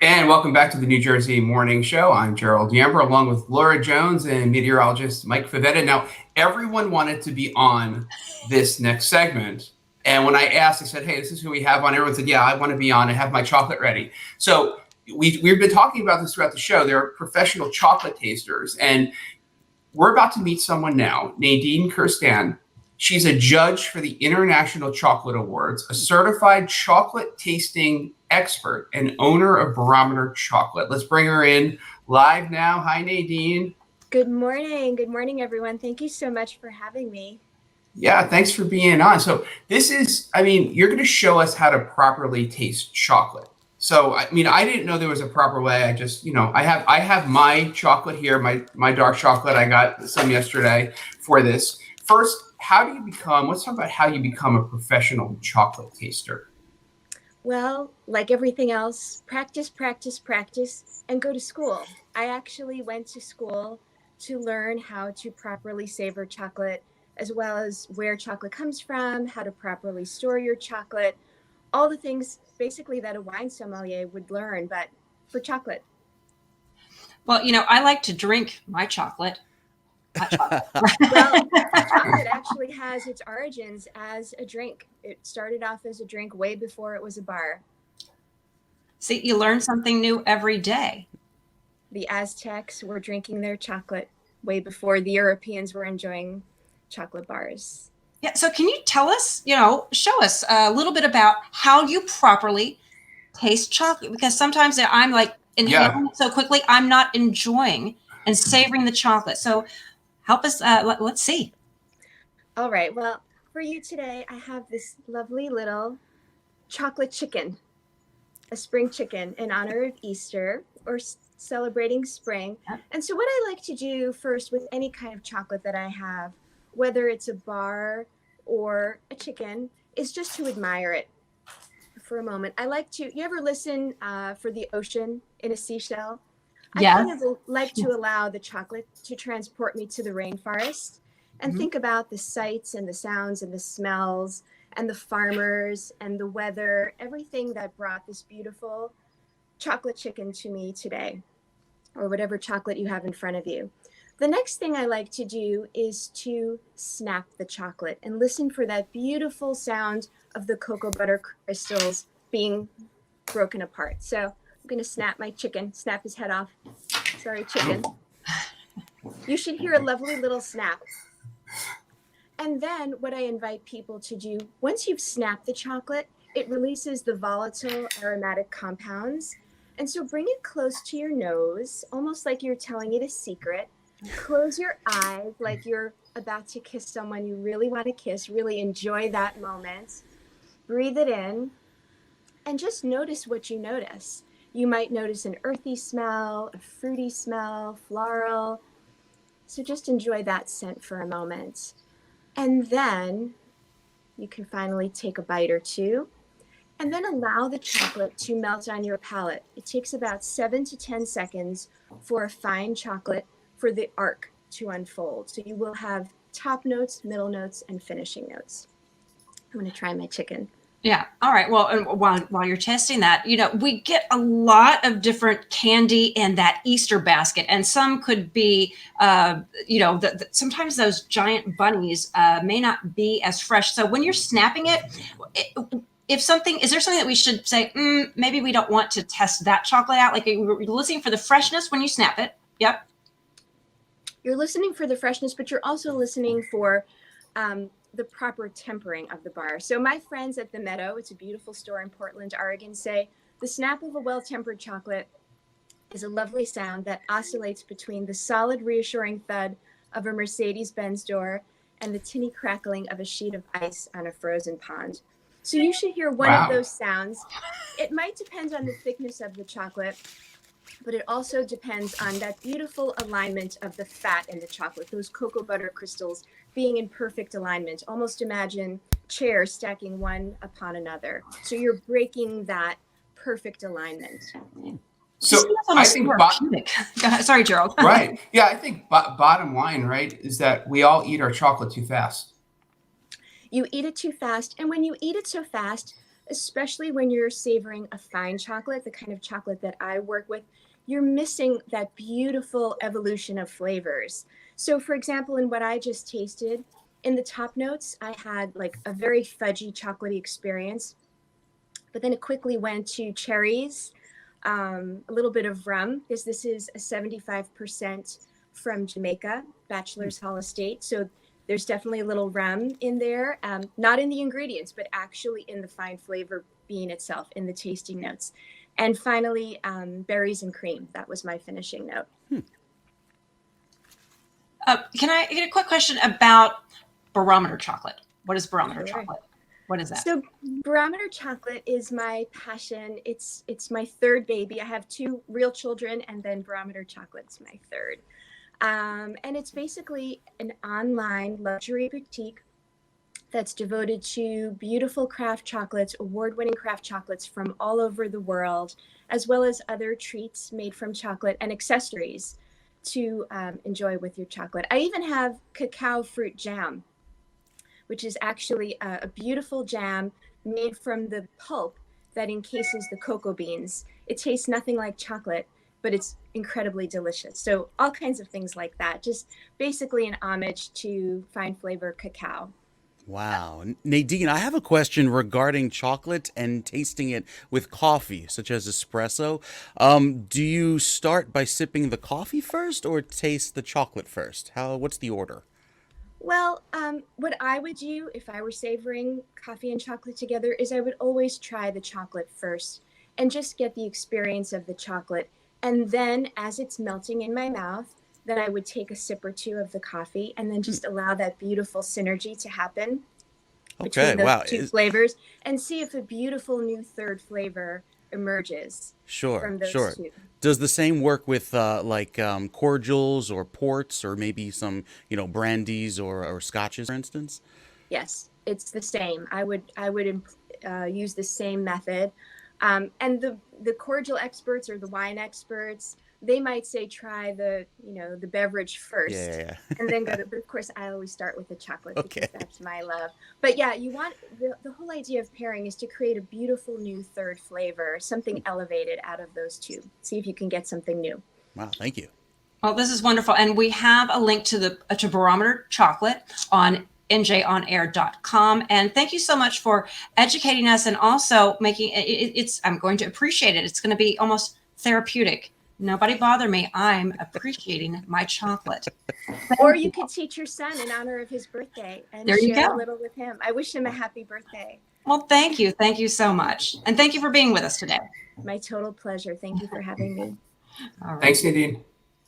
And welcome back to the New Jersey Morning Show. I'm Gerald Yamber, along with Laura Jones and meteorologist Mike Favetta. Now, everyone wanted to be on this next segment. And when I asked, I said, hey, this is who we have on. Everyone said, yeah, I want to be on. I have my chocolate ready. So we've been talking about this throughout the show. There are professional chocolate tasters. And we're about to meet someone now, Nadine Kerstan. She's a judge for the International Chocolate Awards, a certified chocolate tasting expert, and owner of Barometer Chocolate. Let's bring her in live now. Hi, Nadine. Good morning. Good morning, everyone. Thank you so much for having me. Yeah, thanks for being on. So this is, you're going to show us how to properly taste chocolate. So, I didn't know there was a proper way. I just, I have my chocolate here, my dark chocolate. I got some yesterday for this. First, let's talk about how you become a professional chocolate taster. Well, like everything else, practice, practice, practice, and go to school. I actually went to school to learn how to properly savor chocolate, as well as where chocolate comes from, how to properly store your chocolate, all the things basically that a wine sommelier would learn, but for chocolate. Well, I like to drink my chocolate. Hot chocolate. Well, chocolate actually has its origins as a drink. It started off as a drink way before it was a bar. See, you learn something new every day. The Aztecs were drinking their chocolate way before the Europeans were enjoying chocolate bars. Yeah. So can you tell us, show us a little bit about how you properly taste chocolate? Because sometimes I'm like inhaling it so quickly, I'm not enjoying and savoring the chocolate. So help us. Let's see. All right. Well, for you today, I have this lovely little chocolate chicken, a spring chicken in honor of Easter or celebrating spring. Yep. And so what I like to do first with any kind of chocolate that I have, whether it's a bar or a chicken, is just to admire it for a moment. I like to, you ever listen for the ocean in a seashell? Yes. I kind of like to allow the chocolate to transport me to the rainforest and think about the sights and the sounds and the smells and the farmers and the weather, everything that brought this beautiful chocolate chicken to me today, or whatever chocolate you have in front of you. The next thing I like to do is to snap the chocolate and listen for that beautiful sound of the cocoa butter crystals being broken apart. So I'm going to snap my chicken, snap his head off. Sorry, chicken. You should hear a lovely little snap. And then what I invite people to do, once you've snapped the chocolate, it releases the volatile aromatic compounds. And so bring it close to your nose, almost like you're telling it a secret. Close your eyes like you're about to kiss someone you really want to kiss. Really enjoy that moment. Breathe it in and just notice what you notice. You might notice an earthy smell, a fruity smell, floral. So just enjoy that scent for a moment. And then you can finally take a bite or two and then allow the chocolate to melt on your palate. It takes about 7 to 10 seconds for a fine chocolate for the arc to unfold. So you will have top notes, middle notes, and finishing notes. I'm going to try my chicken. Yeah. All right. Well, while you're testing that, we get a lot of different candy in that Easter basket, and some could be, sometimes those giant bunnies may not be as fresh. So when you're snapping it, is there something that we should say? Maybe we don't want to test that chocolate out. Like you're listening for the freshness when you snap it. Yep. You're listening for the freshness, but you're also listening for the proper tempering of the bar. So my friends at the Meadow, it's a beautiful store in Portland, Oregon, say the snap of a well-tempered chocolate is a lovely sound that oscillates between the solid, reassuring thud of a Mercedes-Benz door and the tinny crackling of a sheet of ice on a frozen pond. So you should hear one of those sounds. It might depend on the thickness of the chocolate, but it also depends on that beautiful alignment of the fat in the chocolate, those cocoa butter crystals being in perfect alignment. Almost imagine chairs stacking one upon another. So you're breaking that perfect alignment. So I think, sorry, Gerald. Right. Yeah, I think bottom line, right, is that we all eat our chocolate too fast. You eat it too fast. And when you eat it so fast, especially when you're savoring a fine chocolate, the kind of chocolate that I work with, you're missing that beautiful evolution of flavors. So for example, in what I just tasted, in the top notes, I had like a very fudgy chocolatey experience, but then it quickly went to cherries, a little bit of rum, because this is a 75% from Jamaica, Bachelor's Hall Estate. So there's definitely a little rum in there, not in the ingredients, but actually in the fine flavor bean itself, in the tasting notes. And finally, berries and cream. That was my finishing note. Can I get a quick question about Barometer Chocolate? What is Barometer Sure. Chocolate? What is that? So Barometer Chocolate is my passion. It's my third baby. I have two real children, and then Barometer Chocolate's my third. And it's basically an online luxury boutique that's devoted to beautiful craft chocolates, award-winning craft chocolates from all over the world, as well as other treats made from chocolate and accessories to enjoy with your chocolate. I even have cacao fruit jam, which is actually a beautiful jam made from the pulp that encases the cocoa beans. It tastes nothing like chocolate, but it's incredibly delicious. So all kinds of things like that, just basically an homage to fine flavor cacao. Wow. Nadine, I have a question regarding chocolate and tasting it with coffee, such as espresso. Do you start by sipping the coffee first or taste the chocolate first? What's the order? Well, what I would do if I were savoring coffee and chocolate together is I would always try the chocolate first and just get the experience of the chocolate. And then as it's melting in my mouth, then I would take a sip or two of the coffee and then just allow that beautiful synergy to happen Okay, between those wow. two flavors and see if a beautiful new third flavor emerges Sure, from those sure. two. Does the same work with cordials or ports or maybe some, brandies or scotches, for instance? Yes, it's the same. I would use the same method. And the cordial experts or the wine experts, they might say try the beverage first Yeah. and then go to, but of course I always start with the chocolate because Okay. that's my love. But yeah, you want the whole idea of pairing is to create a beautiful new third flavor, something elevated out of those two. See if you can get something new. Wow, thank you. Well, this is wonderful. And we have a link to Barometer Chocolate on njonair.com. And thank you so much for educating us and also making it's I'm going to appreciate it. It's going to be almost therapeutic. Nobody bother me. I'm appreciating my chocolate. Or you could teach your son in honor of his birthday and There you share go. a little with him. I wish him a happy birthday. Well, thank you. Thank you so much. And thank you for being with us today. My total pleasure. Thank you for having me. All right. Thanks, Nadine.